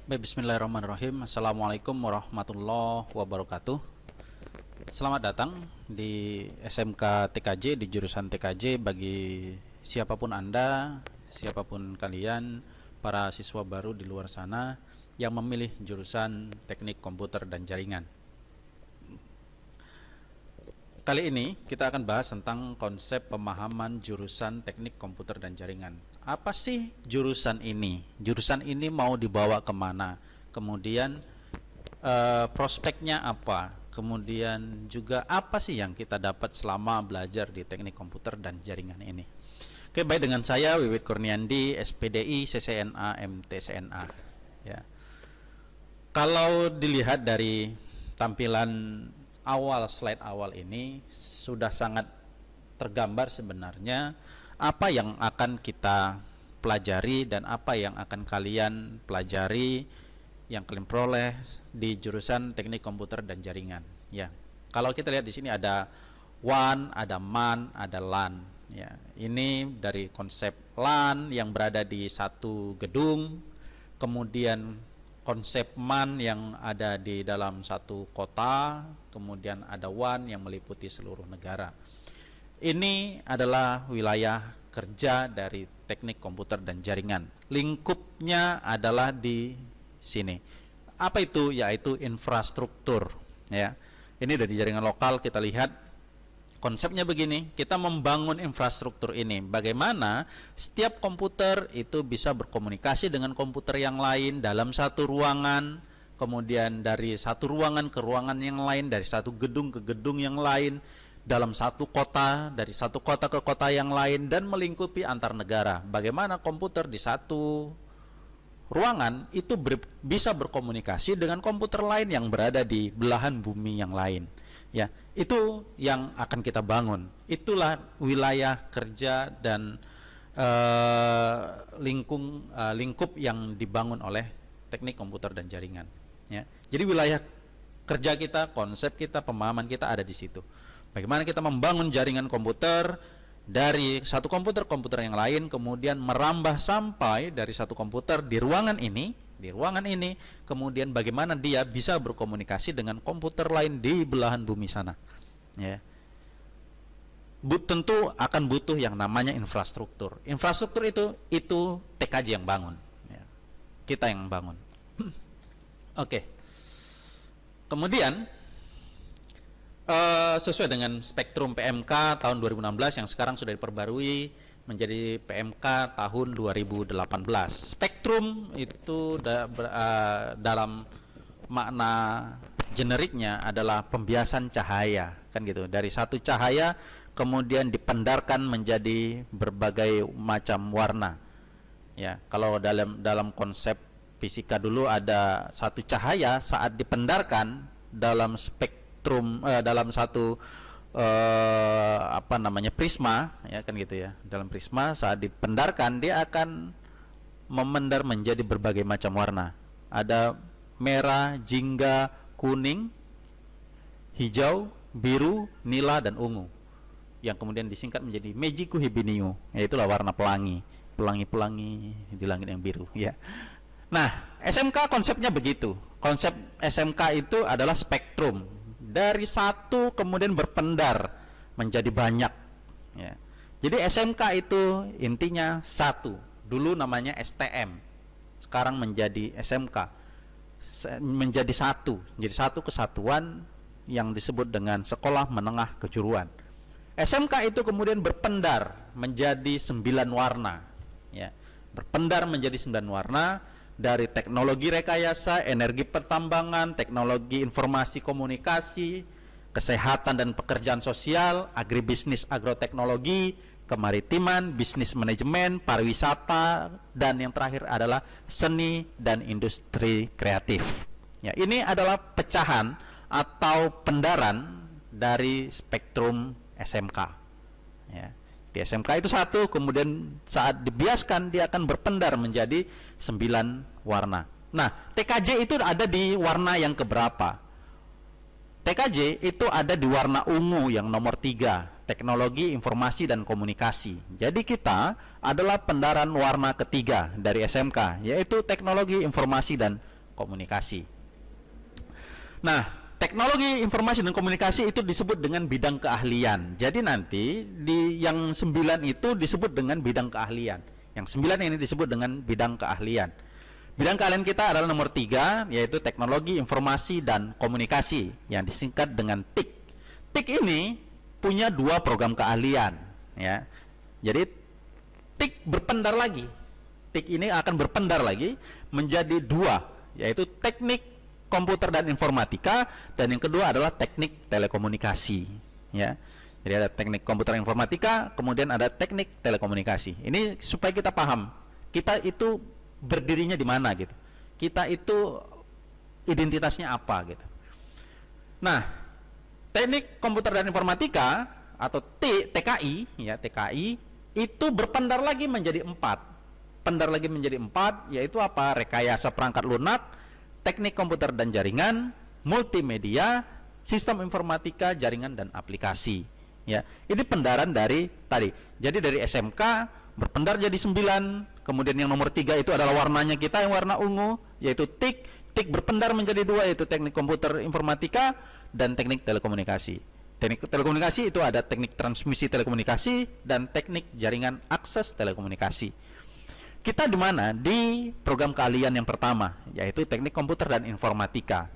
Baik, bismillahirrahmanirrahim. Assalamualaikum warahmatullahi wabarakatuh. Selamat datang di SMK TKJ, di jurusan TKJ. Bagi siapapun Anda, siapapun kalian, para siswa baru di luar sana yang memilih jurusan teknik komputer dan jaringan. Kali ini kita akan bahas tentang konsep pemahaman jurusan teknik komputer dan jaringan. Apa sih jurusan ini? Jurusan ini mau dibawa kemana? Kemudian prospeknya apa? Kemudian juga apa sih yang kita dapat selama belajar di teknik komputer dan jaringan ini? Oke, baik, dengan saya Wiwit Kurniandi, SPDI, CCNA, MTCNA. Ya. Kalau dilihat dari tampilan slide awal ini sudah sangat tergambar sebenarnya apa yang akan kita pelajari dan apa yang akan kalian pelajari, yang kalian peroleh di jurusan teknik komputer dan jaringan. Ya, kalau kita lihat di sini ada WAN, ada MAN, ada LAN. Ya, ini dari konsep LAN yang berada di satu gedung, kemudian konsep MAN yang ada di dalam satu kota, kemudian ada WAN yang meliputi seluruh negara. Ini adalah wilayah kerja dari teknik komputer dan jaringan. Lingkupnya adalah di sini. Apa itu? Yaitu infrastruktur. Ya, ini dari jaringan lokal kita lihat. Konsepnya begini, kita membangun infrastruktur ini. Bagaimana setiap komputer itu bisa berkomunikasi dengan komputer yang lain dalam satu ruangan, kemudian dari satu ruangan ke ruangan yang lain, dari satu gedung ke gedung yang lain, dalam satu kota, dari satu kota ke kota yang lain, dan melingkupi antar negara. Bagaimana komputer di satu ruangan itu bisa berkomunikasi dengan komputer lain yang berada di belahan bumi yang lain. Ya, itu yang akan kita bangun. Itulah wilayah kerja dan lingkup yang dibangun oleh teknik komputer dan jaringan. Ya, jadi wilayah kerja kita, konsep kita, pemahaman kita ada di situ. Bagaimana kita membangun jaringan komputer dari satu komputer yang lain, kemudian merambah sampai dari satu komputer di ruangan ini, kemudian bagaimana dia bisa berkomunikasi dengan komputer lain di belahan bumi sana. Ya, tentu akan butuh yang namanya infrastruktur. Infrastruktur itu TKJ yang bangun. Ya, kita yang bangun. Oke. Kemudian sesuai dengan spektrum PMK tahun 2016 yang sekarang sudah diperbarui menjadi PMK tahun 2018. Spektrum itu dalam makna generiknya adalah pembiasan cahaya, kan gitu. Dari satu cahaya kemudian dipendarkan menjadi berbagai macam warna. Ya, kalau dalam konsep fisika dulu ada satu cahaya saat dipendarkan dalam spektrum dalam satu prisma, ya kan gitu ya. Dalam prisma saat dipendarkan dia akan memendar menjadi berbagai macam warna. Ada merah, jingga, kuning, hijau, biru, nila, dan ungu, yang kemudian disingkat menjadi Mejiku Hibiniu. Yaitulah warna pelangi di langit yang biru, ya. Nah, SMK konsepnya begitu. Konsep SMK itu adalah spektrum. Dari satu kemudian berpendar menjadi banyak. Ya. Jadi SMK itu intinya satu. Dulu namanya STM, sekarang menjadi SMK, menjadi satu kesatuan yang disebut dengan Sekolah Menengah Kejuruan. SMK itu kemudian berpendar menjadi 9 warna. Ya. Berpendar menjadi 9 warna. Dari teknologi rekayasa, energi pertambangan, teknologi informasi komunikasi, kesehatan dan pekerjaan sosial, agribisnis agroteknologi, kemaritiman, bisnis manajemen, pariwisata, dan yang terakhir adalah seni dan industri kreatif. Ya, ini adalah pecahan atau pendaran dari spektrum SMK. Ya. Di SMK itu satu, kemudian saat dibiaskan dia akan berpendar menjadi 9 warna. Nah, TKJ itu ada di warna yang keberapa? TKJ itu ada di warna ungu yang nomor 3, teknologi informasi dan komunikasi. Jadi kita adalah pendaran warna ketiga dari SMK, yaitu teknologi informasi dan komunikasi. Nah, teknologi informasi dan komunikasi itu disebut dengan bidang keahlian. Jadi nanti di yang 9 itu disebut dengan bidang keahlian. Yang 9 ini disebut dengan bidang keahlian. Bidang keahlian kita adalah nomor 3, yaitu teknologi informasi dan komunikasi, yang disingkat dengan TIK. TIK ini punya 2 program keahlian, ya. Jadi TIK berpendar lagi. TIK ini akan berpendar lagi menjadi 2, yaitu teknik komputer dan informatika, dan yang kedua adalah teknik telekomunikasi, ya. Jadi ada teknik komputer dan informatika, kemudian ada teknik telekomunikasi. Ini supaya kita paham kita itu berdirinya di mana gitu, kita itu identitasnya apa gitu. Nah, teknik komputer dan informatika atau TKI, ya, TKI itu berpendar lagi menjadi 4, yaitu apa? Rekayasa perangkat lunak, teknik komputer dan jaringan, multimedia, sistem informatika, jaringan dan aplikasi. Ya, ini pendaran dari tadi. Jadi dari SMK berpendar jadi 9. Kemudian yang nomor 3 itu adalah warnanya kita yang warna ungu, yaitu TIK. TIK berpendar menjadi 2, yaitu teknik komputer informatika dan teknik telekomunikasi. Teknik telekomunikasi itu ada teknik transmisi telekomunikasi dan teknik jaringan akses telekomunikasi. Kita di mana? Di program keahlian yang pertama, yaitu teknik komputer dan informatika.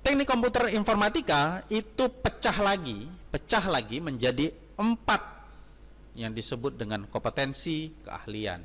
Teknik komputer informatika itu pecah lagi menjadi 4 yang disebut dengan kompetensi keahlian.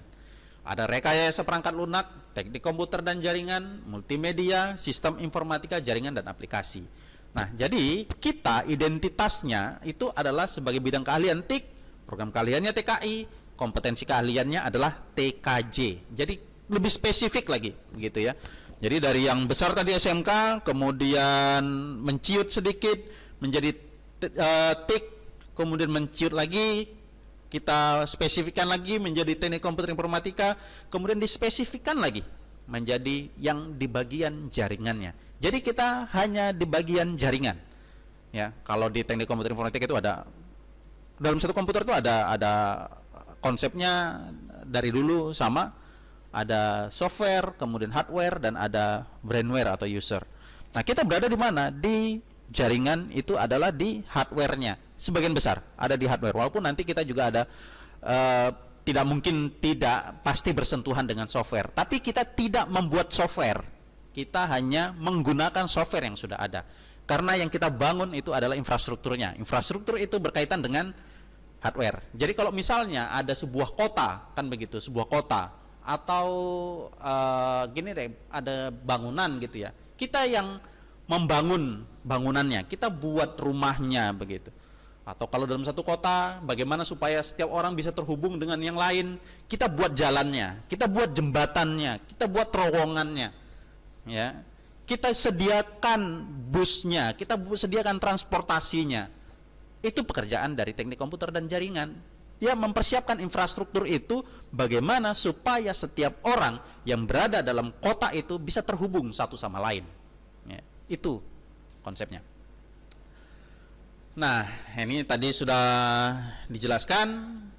Ada rekayasa perangkat lunak, teknik komputer dan jaringan, multimedia, sistem informatika, jaringan dan aplikasi. Nah, jadi kita identitasnya itu adalah sebagai bidang keahlian TIK, program keahliannya TKI, kompetensi keahliannya adalah TKJ. Jadi lebih spesifik lagi gitu ya. Jadi dari yang besar tadi SMK, kemudian menciut sedikit menjadi TIK, kemudian menciut lagi, kita spesifikkan lagi menjadi teknik komputer informatika, kemudian dispesifikkan lagi menjadi yang di bagian jaringannya. Jadi kita hanya di bagian jaringan. Ya, kalau di teknik komputer informatika itu ada, dalam satu komputer itu ada konsepnya dari dulu sama, ada software, kemudian hardware, dan ada brainware atau user. Nah, kita berada di mana? Di jaringan itu adalah di hardware-nya. Sebagian besar ada di hardware. Walaupun nanti kita juga ada tidak mungkin tidak pasti bersentuhan dengan software, tapi kita tidak membuat software. Kita hanya menggunakan software yang sudah ada. Karena yang kita bangun itu adalah infrastrukturnya. Infrastruktur itu berkaitan dengan hardware. Jadi kalau misalnya ada sebuah kota, kan begitu, sebuah kota atau gini deh, ada bangunan gitu ya. Kita yang membangun bangunannya, kita buat rumahnya begitu. Atau kalau dalam satu kota, bagaimana supaya setiap orang bisa terhubung dengan yang lain, kita buat jalannya, kita buat jembatannya, kita buat terowongannya, ya. Kita sediakan busnya, kita sediakan transportasinya. Itu pekerjaan dari teknik komputer dan jaringan. Ya, mempersiapkan infrastruktur itu bagaimana supaya setiap orang yang berada dalam kota itu bisa terhubung satu sama lain. Ya, itu konsepnya. Nah, ini tadi sudah dijelaskan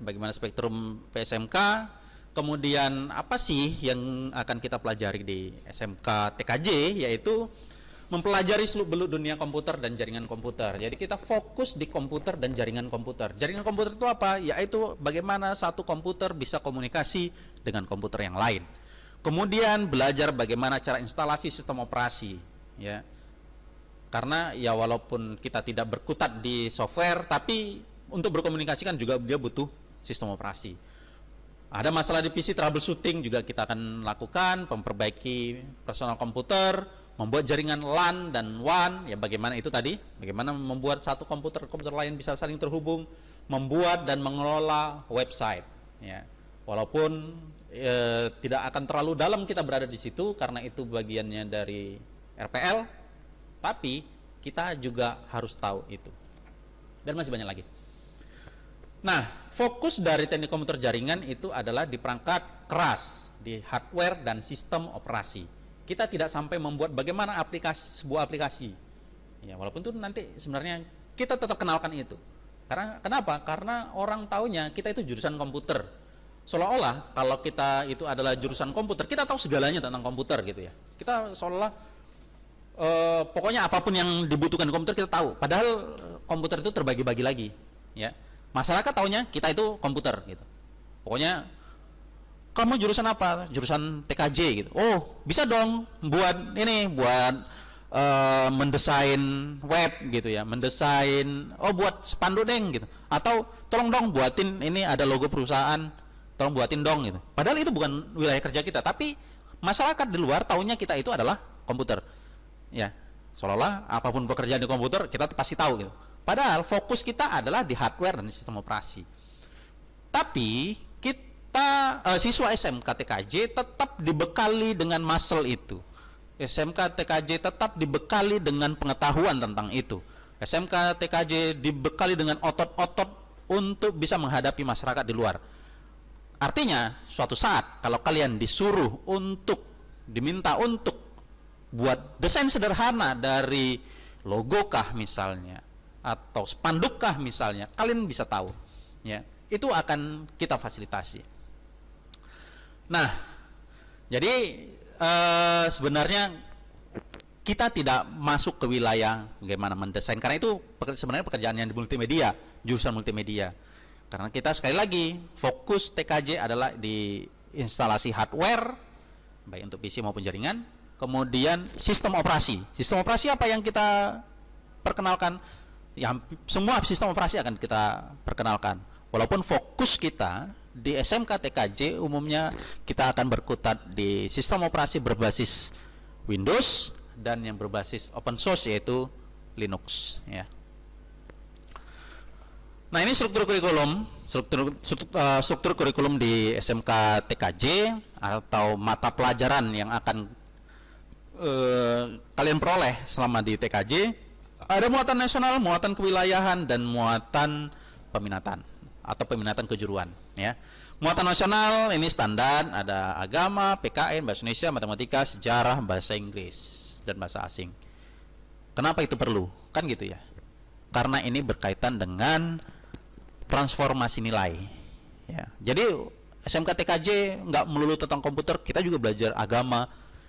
bagaimana spektrum PSMK. Kemudian apa sih yang akan kita pelajari di SMK TKJ, yaitu mempelajari seluk-beluk dunia komputer dan jaringan komputer. Jadi kita fokus di komputer dan jaringan komputer. Jaringan komputer itu apa? Yaitu bagaimana satu komputer bisa komunikasi dengan komputer yang lain. Kemudian belajar bagaimana cara instalasi sistem operasi, ya. Karena ya walaupun kita tidak berkutat di software, tapi untuk berkomunikasi kan juga dia butuh sistem operasi. Ada masalah di PC, troubleshooting juga kita akan lakukan, memperbaiki personal komputer, membuat jaringan LAN dan WAN, ya bagaimana itu tadi, bagaimana membuat satu komputer lain bisa saling terhubung, membuat dan mengelola website, ya. Walaupun tidak akan terlalu dalam kita berada di situ karena itu bagiannya dari RPL, tapi kita juga harus tahu itu. Dan masih banyak lagi. Nah, fokus dari teknik komputer jaringan itu adalah di perangkat keras, di hardware dan sistem operasi. Kita tidak sampai membuat bagaimana sebuah aplikasi. Ya, walaupun itu nanti sebenarnya kita tetap kenalkan itu. Karena kenapa? Karena orang taunya kita itu jurusan komputer. seolah-olah kalau kita itu adalah jurusan komputer, kita tahu segalanya tentang komputer gitu ya. Kita seolah pokoknya apapun yang dibutuhkan di komputer kita tahu. Padahal komputer itu terbagi-bagi lagi, ya. Masyarakat taunya kita itu komputer gitu. Pokoknya kamu jurusan apa? Jurusan TKJ gitu. Oh, bisa dong buat ini, buat mendesain web gitu ya, mendesain, oh buat spanduk deng gitu. Atau tolong dong buatin ini ada logo perusahaan, tolong buatin dong gitu. Padahal itu bukan wilayah kerja kita, tapi masyarakat di luar taunya kita itu adalah komputer. Ya, seolah-olah apapun pekerjaan di komputer kita pasti tahu gitu. Padahal fokus kita adalah di hardware dan sistem operasi. Tapi kita siswa SMK TKJ tetap dibekali dengan muscle itu. SMK TKJ tetap dibekali dengan pengetahuan tentang itu. SMK TKJ dibekali dengan otot-otot untuk bisa menghadapi masyarakat di luar. Artinya, suatu saat kalau kalian diminta untuk buat desain sederhana dari logo kah misalnya, atau spanduk kah misalnya, kalian bisa tahu, ya. Itu akan kita fasilitasi. Nah, jadi sebenarnya kita tidak masuk ke wilayah bagaimana mendesain, karena itu sebenarnya pekerjaan yang di multimedia, jurusan multimedia. Karena kita sekali lagi fokus TKJ adalah di instalasi hardware, baik untuk PC maupun jaringan. Kemudian sistem operasi. Sistem operasi apa yang kita perkenalkan? Ya, semua sistem operasi akan kita perkenalkan. Walaupun fokus kita di SMK TKJ umumnya kita akan berkutat di sistem operasi berbasis Windows dan yang berbasis open source yaitu Linux, ya. Nah, ini struktur kurikulum di SMK TKJ atau mata pelajaran yang akan kalian peroleh selama di TKJ. Ada muatan nasional, muatan kewilayahan, dan muatan peminatan atau peminatan kejuruan, ya. Muatan nasional ini standar, ada agama, PKN, bahasa Indonesia, matematika, sejarah, bahasa Inggris, dan bahasa asing. Kenapa itu perlu? Kan gitu ya. Karena ini berkaitan dengan transformasi nilai, ya. Jadi SMK TKJ nggak melulu tentang komputer, kita juga belajar agama.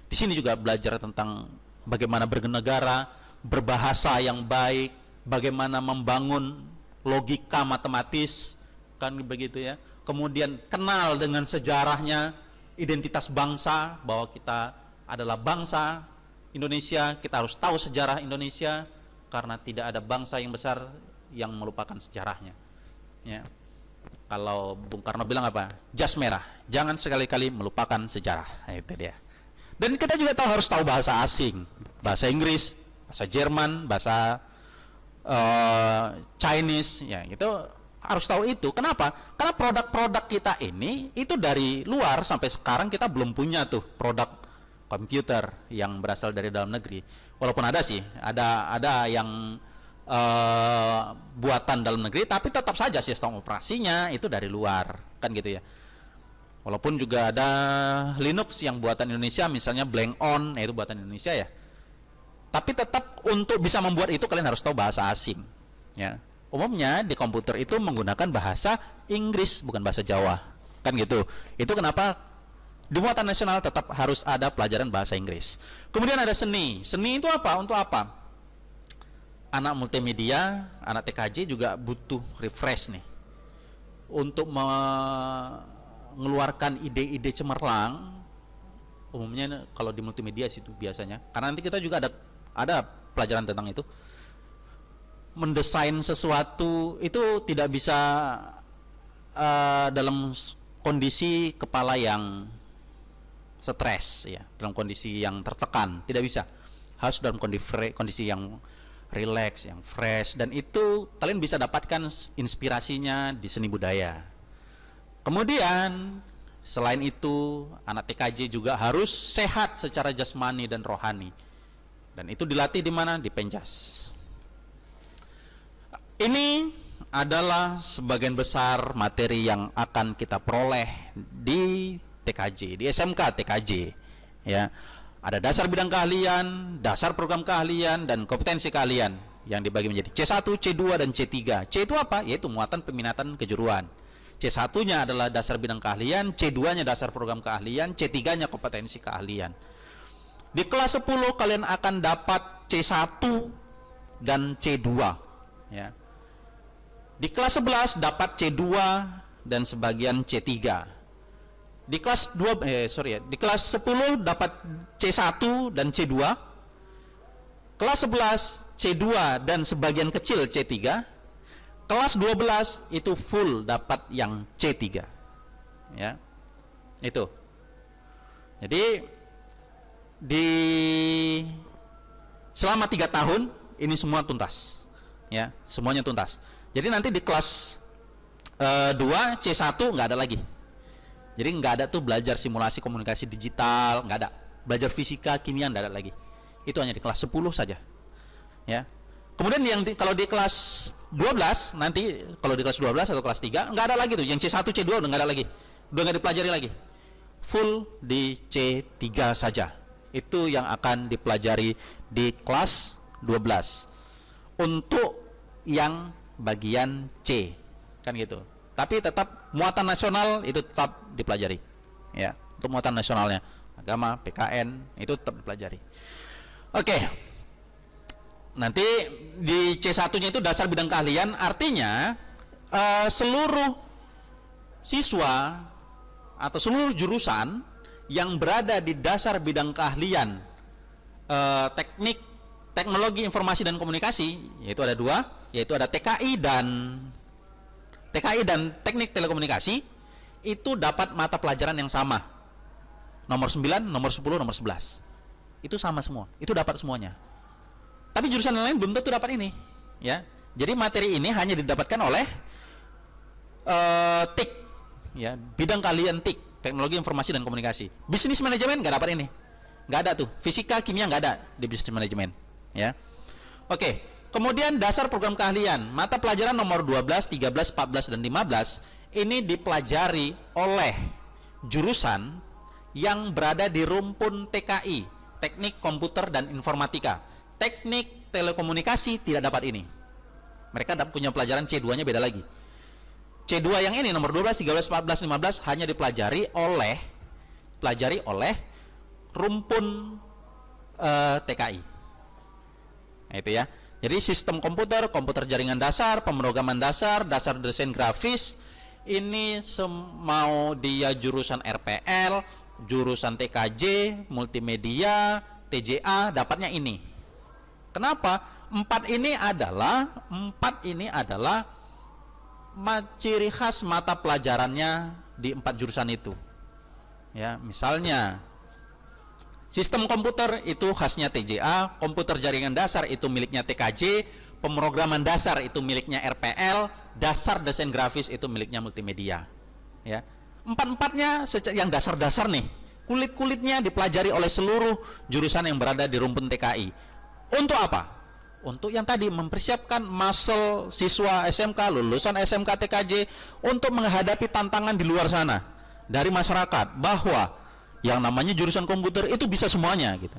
Di sini juga belajar tentang bagaimana bernegara, berbahasa yang baik, bagaimana membangun logika matematis, kan begitu ya. Kemudian kenal dengan sejarahnya, identitas bangsa, bahwa kita adalah bangsa Indonesia, kita harus tahu sejarah Indonesia karena tidak ada bangsa yang besar yang melupakan sejarahnya. Ya. Kalau Bung Karno bilang apa? Jas merah, jangan sekali-kali melupakan sejarah. Nah, itu dia. Dan kita juga harus tahu bahasa asing, bahasa Inggris, bahasa Jerman, bahasa Chinese, ya itu harus tahu itu. Kenapa? Karena produk-produk kita ini itu dari luar sampai sekarang kita belum punya tuh produk komputer yang berasal dari dalam negeri. Walaupun ada sih, ada yang buatan dalam negeri, tapi tetap saja sistem operasinya itu dari luar, kan gitu ya. Walaupun juga ada Linux yang buatan Indonesia, misalnya Blank On, itu buatan Indonesia ya. Tapi tetap untuk bisa membuat itu kalian harus tahu bahasa asing, ya. Umumnya di komputer itu menggunakan bahasa Inggris, bukan bahasa Jawa, kan gitu. Itu kenapa di muatan nasional tetap harus ada pelajaran bahasa Inggris. Kemudian ada seni. Seni itu apa? Untuk apa? Anak multimedia, anak TKJ juga butuh refresh nih, untuk mengeluarkan ide-ide cemerlang. Umumnya kalau di multimedia situ biasanya, karena nanti kita juga ada pelajaran tentang itu. Mendesain sesuatu itu tidak bisa dalam kondisi kepala yang stres, ya, dalam kondisi yang tertekan, tidak bisa. Harus dalam kondisi yang relax, yang fresh, dan itu kalian bisa dapatkan inspirasinya di seni budaya. Kemudian selain itu anak TKJ juga harus sehat secara jasmani dan rohani, dan itu dilatih di mana? Di Penjas. Ini adalah sebagian besar materi yang akan kita peroleh di TKJ, di SMK TKJ, ya. Ada dasar bidang keahlian, dasar program keahlian, dan kompetensi keahlian yang dibagi menjadi C1, C2, dan C3. C itu apa? Yaitu muatan peminatan kejuruan. C1-nya adalah dasar bidang keahlian, C2-nya dasar program keahlian, C3-nya kompetensi keahlian. Di kelas 10 kalian akan dapat C1 dan C2 ya. Di kelas 11 dapat C2 dan sebagian C3. Di kelas di kelas 10 dapat C1 dan C2. Kelas 11 C2 dan sebagian kecil C3. Kelas 12 itu full dapat yang C3. Ya. Itu. Jadi di selama 3 tahun ini semua tuntas. Ya, semuanya tuntas. Jadi nanti di kelas 2 C1 nggak ada lagi. Jadi nggak ada tuh belajar simulasi komunikasi digital, nggak ada. Belajar fisika, kimia nggak ada lagi. Itu hanya di kelas 10 saja. Ya. Kemudian kalau di kelas 12 nanti, kalau di kelas 12 atau kelas 3 nggak ada lagi tuh. Yang C1, C2 udah nggak ada lagi. Udah nggak dipelajari lagi. Full di C3 saja. Itu yang akan dipelajari di kelas 12. Untuk yang bagian C kan gitu. Tapi tetap muatan nasional itu tetap dipelajari. Ya, untuk muatan nasionalnya, agama, PKN itu tetap dipelajari. Oke. Nanti di C1-nya itu dasar bidang keahlian, artinya seluruh siswa atau seluruh jurusan yang berada di dasar bidang keahlian teknik teknologi informasi dan komunikasi, yaitu ada 2, yaitu ada TKI dan teknik telekomunikasi, itu dapat mata pelajaran yang sama. Nomor 9, nomor 10, nomor 11. Itu sama semua. Itu dapat semuanya. Tapi jurusan lain belum tentu dapat ini, ya. Jadi materi ini hanya didapatkan oleh TIK, ya, bidang keahlian TIK, teknologi informasi dan komunikasi. Bisnis manajemen nggak dapat ini, nggak ada tuh. Fisika, kimia nggak ada di bisnis manajemen, ya. Oke. Kemudian dasar program keahlian, mata pelajaran nomor 12, 13, 14 dan 15 ini dipelajari oleh jurusan yang berada di rumpun TKI, teknik komputer dan informatika. Teknik telekomunikasi tidak dapat ini. Mereka punya pelajaran C2-nya beda lagi. C2 yang ini nomor 12, 13, 14, 15 hanya dipelajari oleh rumpun TKI. Nah, itu ya. Jadi sistem komputer, komputer jaringan dasar, pemrograman dasar, dasar desain grafis, ini mau dia jurusan RPL, jurusan TKJ, multimedia, TJA, dapatnya ini. Kenapa? 4 ini adalah ciri khas mata pelajarannya di 4 jurusan itu. Ya, misalnya sistem komputer itu khasnya TJA, komputer jaringan dasar itu miliknya TKJ, pemrograman dasar itu miliknya RPL, dasar desain grafis itu miliknya multimedia. Ya, 4-4-nya yang dasar-dasar nih, kulit-kulitnya dipelajari oleh seluruh jurusan yang berada di rumpun TKI. Untuk apa? Untuk yang tadi mempersiapkan muscle siswa SMK, lulusan SMK TKJ untuk menghadapi tantangan di luar sana dari masyarakat, bahwa yang namanya jurusan komputer itu bisa semuanya gitu.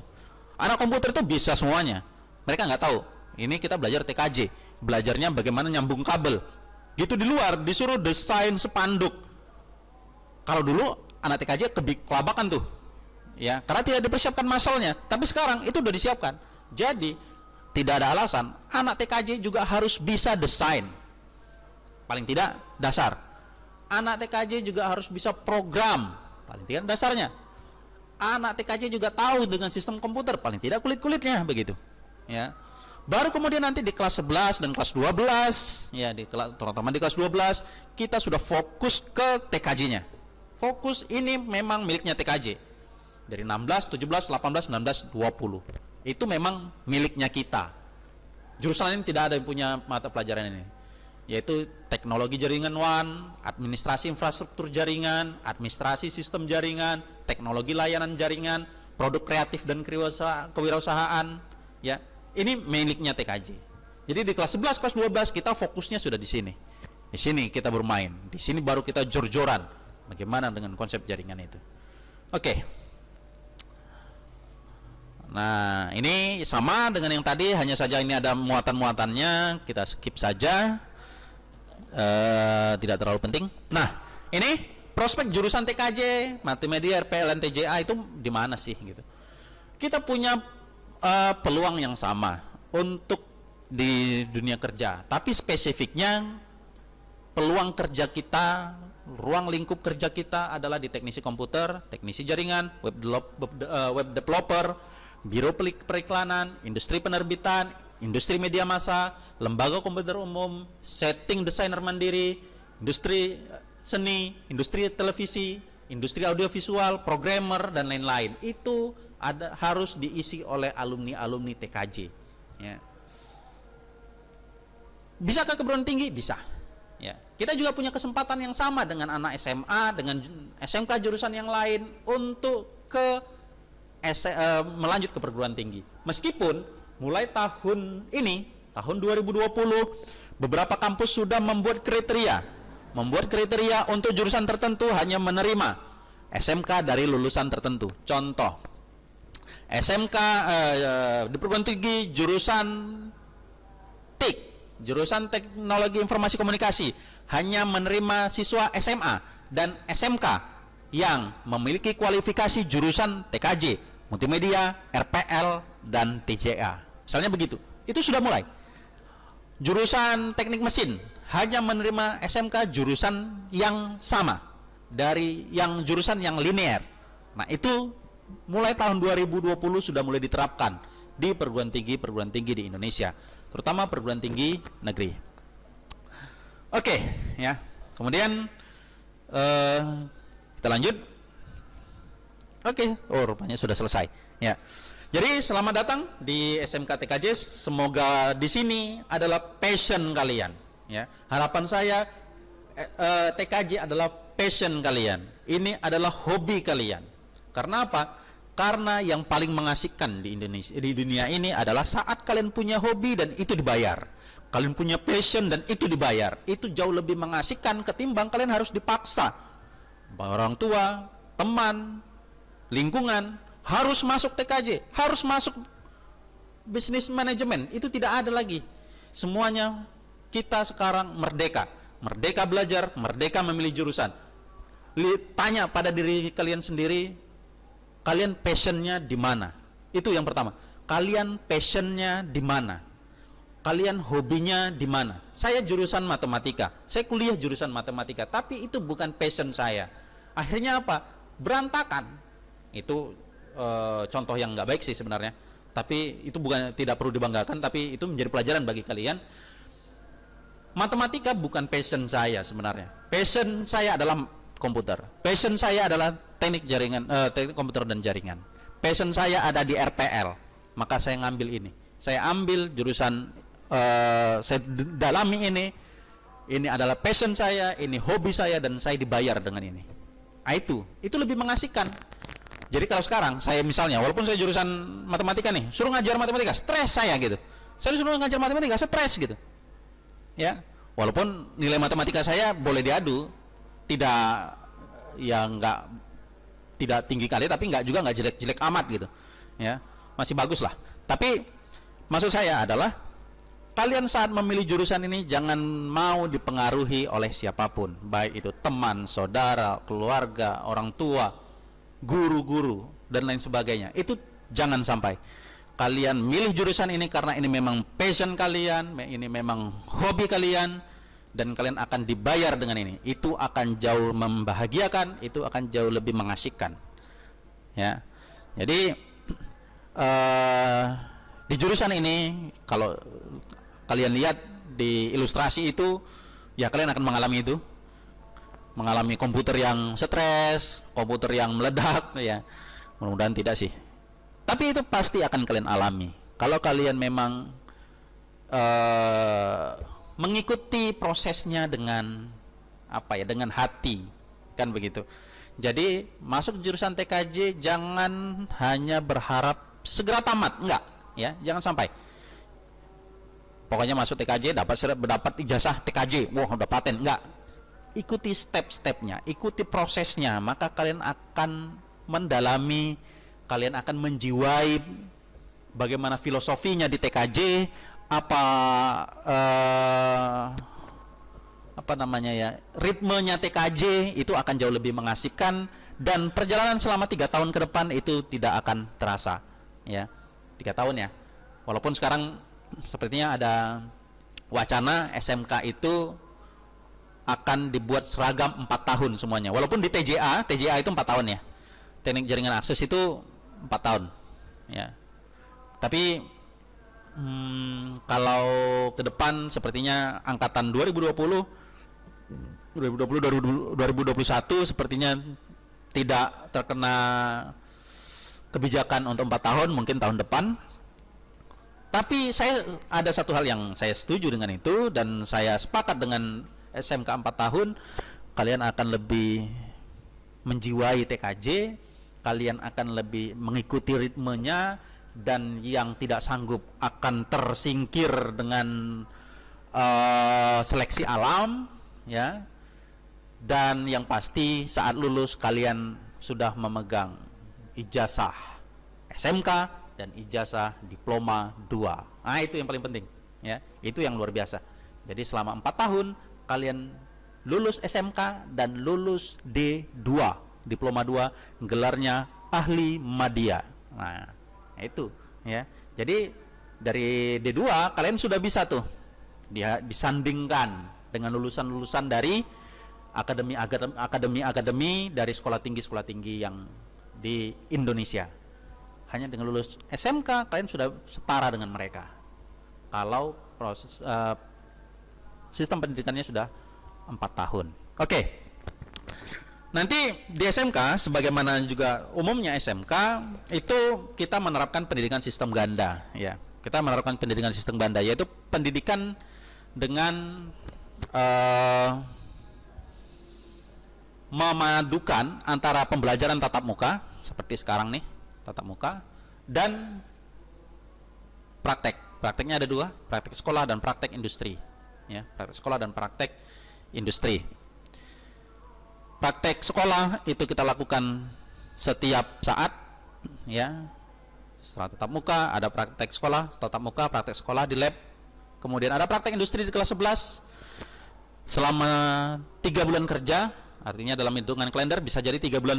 Anak komputer itu bisa semuanya. Mereka nggak tahu. Ini kita belajar TKJ, belajarnya bagaimana nyambung kabel. Gitu di luar disuruh desain spanduk. Kalau dulu anak TKJ kelabakan tuh. Ya, karena tidak dipersiapkan muscle-nya. Tapi sekarang itu udah disiapkan. Jadi tidak ada alasan anak TKJ juga harus bisa desain. Paling tidak dasar. Anak TKJ juga harus bisa program. Paling tidak dasarnya. Anak TKJ juga tahu dengan sistem komputer, paling tidak kulit-kulitnya begitu. Ya. Baru kemudian nanti di kelas 11 dan kelas 12, ya terutama di kelas 12 kita sudah fokus ke TKJ-nya. Fokus ini memang miliknya TKJ. Dari 16, 17, 18, 19, 20. Itu memang miliknya kita. Jurusan lain tidak ada yang punya mata pelajaran ini, yaitu teknologi jaringan WAN, administrasi infrastruktur jaringan, administrasi sistem jaringan, teknologi layanan jaringan, produk kreatif dan kewirausahaan, ya. Ini miliknya TKJ. Jadi di kelas 11, kelas 12 kita fokusnya sudah di sini. Di sini kita bermain. Di sini baru kita jor-joran bagaimana dengan konsep jaringan itu. Oke. Nah, ini sama dengan yang tadi, hanya saja ini ada muatan-muatannya, kita skip saja. tidak terlalu penting. Nah, ini prospek jurusan TKJ, Multimedia, RPL, TJA itu di mana sih gitu. Kita punya peluang yang sama untuk di dunia kerja, tapi spesifiknya peluang kerja kita, ruang lingkup kerja kita adalah di teknisi komputer, teknisi jaringan, web developer, biro periklanan, industri penerbitan, industri media massa, lembaga komputer umum, setting desainer mandiri, industri seni, industri televisi, industri audiovisual, programmer dan lain-lain. Itu harus diisi oleh alumni-alumni TKJ. Ya. Bisakah ke perguruan tinggi? Bisa. Ya. Kita juga punya kesempatan yang sama dengan anak SMA, dengan SMK jurusan yang lain untuk melanjut ke perguruan tinggi. Meskipun mulai tahun ini, tahun 2020, beberapa kampus sudah membuat kriteria untuk jurusan tertentu hanya menerima SMK dari lulusan tertentu. Contoh, SMK di perguruan tinggi jurusan TIK, jurusan Teknologi Informasi Komunikasi, hanya menerima siswa SMA dan SMK yang memiliki kualifikasi jurusan TKJ, Multimedia, RPL, dan TJA. Misalnya begitu. Itu sudah mulai. Jurusan Teknik Mesin hanya menerima SMK jurusan yang sama dari yang jurusan yang linear. Nah, itu mulai tahun 2020 sudah mulai diterapkan di perguruan tinggi di Indonesia, terutama perguruan tinggi negeri. Oke, ya. Kemudian kita lanjut. Oke, rupanya sudah selesai. Ya. Jadi selamat datang di SMK TKJ. Semoga di sini adalah passion kalian. Ya. Harapan saya TKJ adalah passion kalian. Ini adalah hobi kalian. Karena apa? Karena yang paling mengasihkan di Indonesia, di dunia ini adalah saat kalian punya hobi dan itu dibayar. Kalian punya passion dan itu dibayar. Itu jauh lebih mengasihkan ketimbang kalian harus dipaksa. Orang tua, teman, lingkungan harus masuk TKJ, harus masuk bisnis manajemen. Itu tidak ada lagi. Semuanya kita sekarang merdeka. Merdeka belajar, merdeka memilih jurusan. Tanya pada diri kalian sendiri, kalian passionnya di mana? Itu yang pertama. Kalian passionnya di mana? Kalian hobinya di mana? Saya jurusan matematika. Saya kuliah jurusan matematika, tapi itu bukan passion saya. Akhirnya apa? Berantakan. Itu contoh yang nggak baik sih sebenarnya. Tapi itu bukan, tidak perlu dibanggakan, tapi itu menjadi pelajaran bagi kalian. Matematika bukan passion saya sebenarnya. Passion saya adalah komputer. Passion saya adalah teknik jaringan, teknik komputer dan jaringan. Passion saya ada di RPL, maka saya ngambil ini. Saya ambil jurusan, saya dalami ini. Ini adalah passion saya, ini hobi saya, dan saya dibayar dengan ini. Nah, itu lebih mengasihkan. Jadi kalau sekarang saya misalnya, walaupun saya jurusan matematika nih, suruh ngajar matematika, stres saya gitu. Saya disuruh ngajar matematika, stres gitu. Ya, walaupun nilai matematika saya boleh diadu, tidak, ya enggak, tidak tinggi kali, tapi enggak juga enggak jelek-jelek amat gitu. Ya, masih bagus lah. Tapi maksud saya adalah kalian saat memilih jurusan ini jangan mau dipengaruhi oleh siapapun, baik itu teman, saudara, keluarga, orang tua, guru-guru dan lain sebagainya. Itu jangan sampai. Kalian milih jurusan ini karena ini memang passion kalian, ini memang hobi kalian, dan kalian akan dibayar dengan ini. Itu akan jauh membahagiakan, itu akan jauh lebih mengasihkan. Ya. Jadi di jurusan ini, kalau kalian lihat di ilustrasi itu, ya kalian akan mengalami itu, mengalami komputer yang stres, komputer yang meledak, ya. Mudah-mudahan tidak sih. Tapi itu pasti akan kalian alami. Kalau kalian memang mengikuti prosesnya dengan apa ya, dengan hati, kan begitu. Jadi masuk jurusan TKJ jangan hanya berharap segera tamat, enggak, ya, jangan sampai. Pokoknya masuk TKJ dapat ijazah TKJ, wah udah paten, enggak. Ikuti step-stepnya, ikuti prosesnya, maka kalian akan mendalami, kalian akan menjiwai bagaimana filosofinya di TKJ, apa apa namanya ya, ritmenya TKJ itu akan jauh lebih mengasihkan, dan perjalanan selama 3 tahun ke depan itu tidak akan terasa, ya. 3 tahun ya, walaupun sekarang sepertinya ada wacana SMK itu akan dibuat seragam 4 tahun semuanya, walaupun di TJA itu 4 tahun ya, teknik jaringan akses itu 4 tahun ya. Tapi kalau ke depan sepertinya angkatan 2021 sepertinya tidak terkena kebijakan untuk 4 tahun, mungkin tahun depan. Tapi saya ada satu hal yang saya setuju dengan itu, dan saya sepakat dengan SMK 4 tahun. Kalian akan lebih menjiwai TKJ, kalian akan lebih mengikuti ritmenya, dan yang tidak sanggup akan tersingkir dengan seleksi alam, ya. Dan yang pasti saat lulus kalian sudah memegang ijazah SMK dan ijazah diploma 2. Nah, itu yang paling penting, ya. Itu yang luar biasa. Jadi selama 4 tahun kalian lulus SMK dan lulus D2, diploma 2, gelarnya ahli madya. Nah, itu ya. Jadi dari D2 kalian sudah bisa tuh disandingkan dengan lulusan-lulusan dari akademi dari sekolah tinggi yang di Indonesia. Hanya dengan lulus SMK kalian sudah setara dengan mereka. Kalau proses sistem pendidikannya sudah 4 tahun. Oke. Nanti di SMK, sebagaimana juga umumnya SMK, itu kita menerapkan pendidikan sistem ganda, ya. Kita menerapkan pendidikan sistem ganda, yaitu pendidikan dengan memadukan antara pembelajaran tatap muka seperti sekarang nih, tatap muka, dan praktek. Prakteknya ada 2, praktek sekolah dan praktek industri, ya. Praktek sekolah dan praktek industri. Praktek sekolah itu kita lakukan setiap saat, ya. Setelah tatap muka ada praktek sekolah, tatap muka, praktek sekolah di lab. Kemudian ada praktek industri di kelas 11 selama 3 bulan kerja, artinya dalam hitungan kalender bisa jadi 3,5 bulan.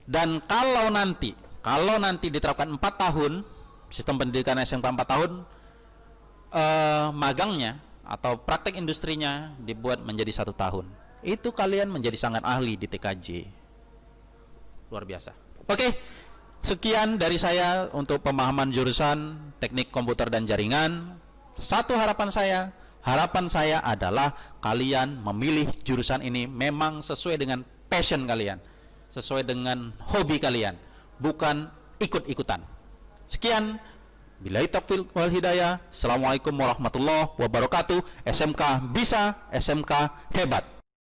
Dan kalau nanti diterapkan 4 tahun, sistem pendidikan SMK 4 tahun, magangnya atau praktek industrinya dibuat menjadi 1 tahun. Itu kalian menjadi sangat ahli di TKJ. Luar biasa. Oke, sekian dari saya untuk pemahaman jurusan teknik komputer dan jaringan. Satu harapan saya adalah kalian memilih jurusan ini memang sesuai dengan passion kalian, sesuai dengan hobi kalian, bukan ikut-ikutan. Sekian, billahi taufiq wal hidayah. Assalamualaikum warahmatullahi wabarakatuh. SMK bisa, SMK hebat.